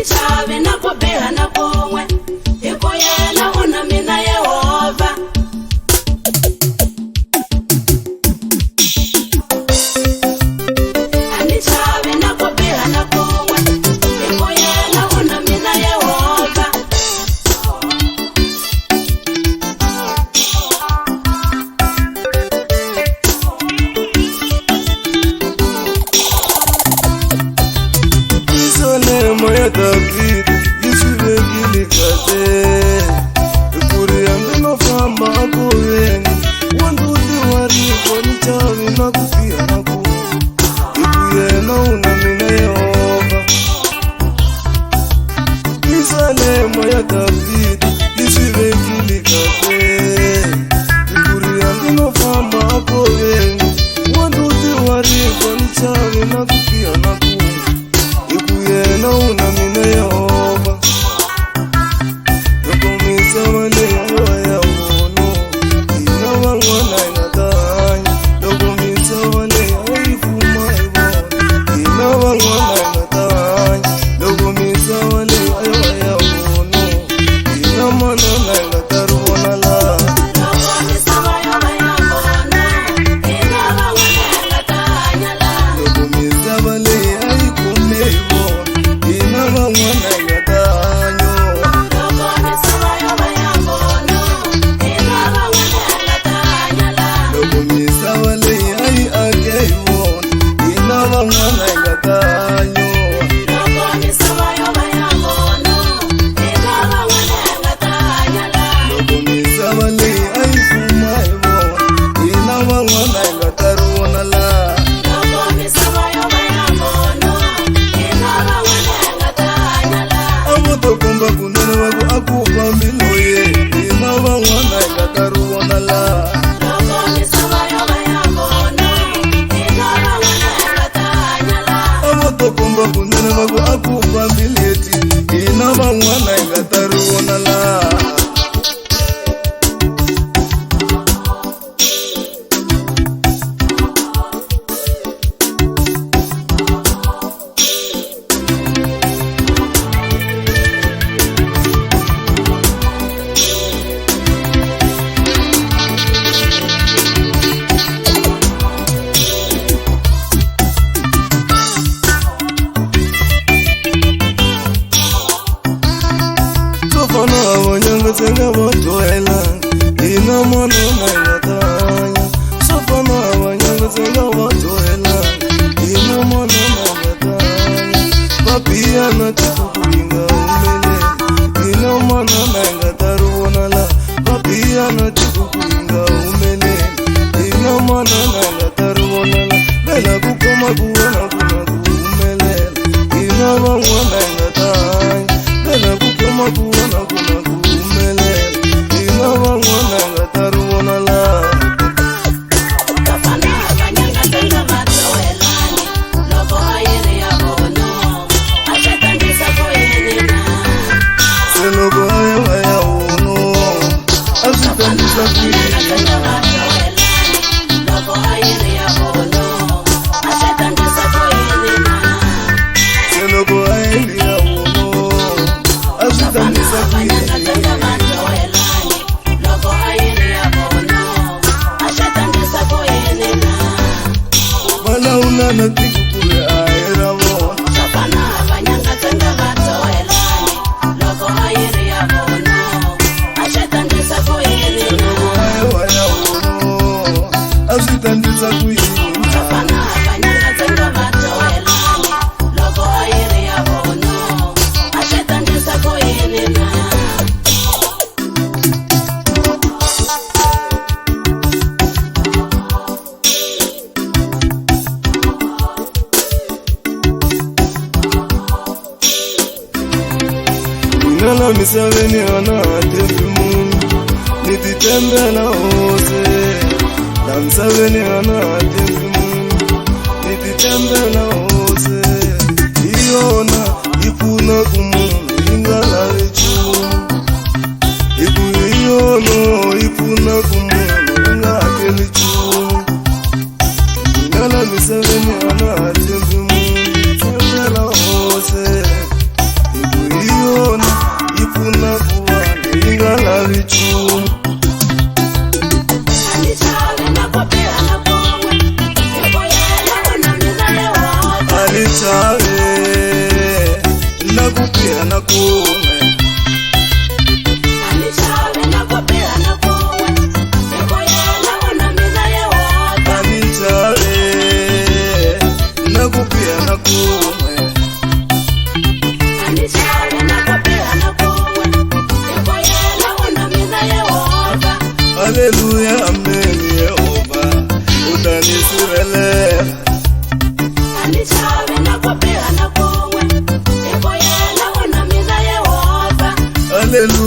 chavi na ku biha na kun'we hi ku yena u na mina Yehova. Ani chavi na ku biha na kun'we hi ku yena u na mina Yehova. Moya David, yisivekile kahle Ekuri no famba akoveni Wanduti wariko ni chavi na kufia na ku Ikuyena una mina Yehova. Isale moya David, yisivekile kahle Ekuri no famba akoveni Wanduti wariko ni chavi na kufia na ku Ikuyena una mina Yehova. Yokomisa wale ya uno Ina wangwana inatanya. Yokomisa wale ya ifuma ibona Ina wangwana inatanya. Yokomisa wale ya uno Ina manana inataruona la Yokomisa wale ya uno Ina wangwana inatanya la Yokomisa wale ya ikume ibona Ina wangwana inatanyo Yokomisa wale ya uno Ina wangwana inatanya la Yokomisa wale ya ake ibona Ina wangwana inatanyo Yokomisa wale ya uno Ina wangwana inatanya la Yokomisa wale ifuma ibona Ina wangwana inataruona la Yokomisa wale ya uno Ina wangwana inatanya la Amotokomba kunene waku akupa miloye Ina wangwana inataruona la Yokomisa wale ya uno Ina wangwana inatanya la Amotokomba kunene waku akupa mileti Ina wangwana inataruona la Sofana abanyanga tsenga batoela Ina mwana na inatanya. Sofana abanyanga tsenga batoela Ina mwana na inatanya. Papia na tikukuinga umele Ina mwana na ingataruona la Papia na tikukuinga umele Ina mwana na ingataruona la Bela kukoma kuona kuna kuumelela Ina wangwana ingatanya. Bela kukoma kuona kuna kuumelela Ina wangwana ingataruona la Kafana abanyanga tsenga batoelani Loko ayere ya bono Ashatandisa kuyenina Senoko ya uno Azitandisa Abanyanga kuyenina tsenga batoelani Loko ayere ya bono Ashatandisa kuyenina Senoko ya uno Azitandisa Abanyanga kuyenina tsenga batoelani Loko ayere ya bono Ashatandisa kuyenina Bala unana tikukule aera bona Kafana abanyanga tsenga batoelani Loko ayere ya bono Ashatandisa kuyenina ya uno Azitandisa kuyenina Kafana abanyanga tsenga batoelani Loko ayere ya bono Ashatandisa kuyenina Nala misaveni ana atembi mungu Nititembela hose Na misaveni ana atembi mungu Nititembela hose Iona ifuna kumungu Ingala lechu Iku iyono ifuna kumungu Ingake lechu Nala misaveni ana atembi mungu Nititembela hose Iku anichave nakupira nakuwe anichave nakupira nakuwe ikoyela una mina Yehova anichave nakupira nakuwe anichave nakupira nakuwe ikoyela una mina Yehova Haleluya amen Yehova utanisirelela anichave nakupira nakuwe ikoyela una mina Yehova Haleluya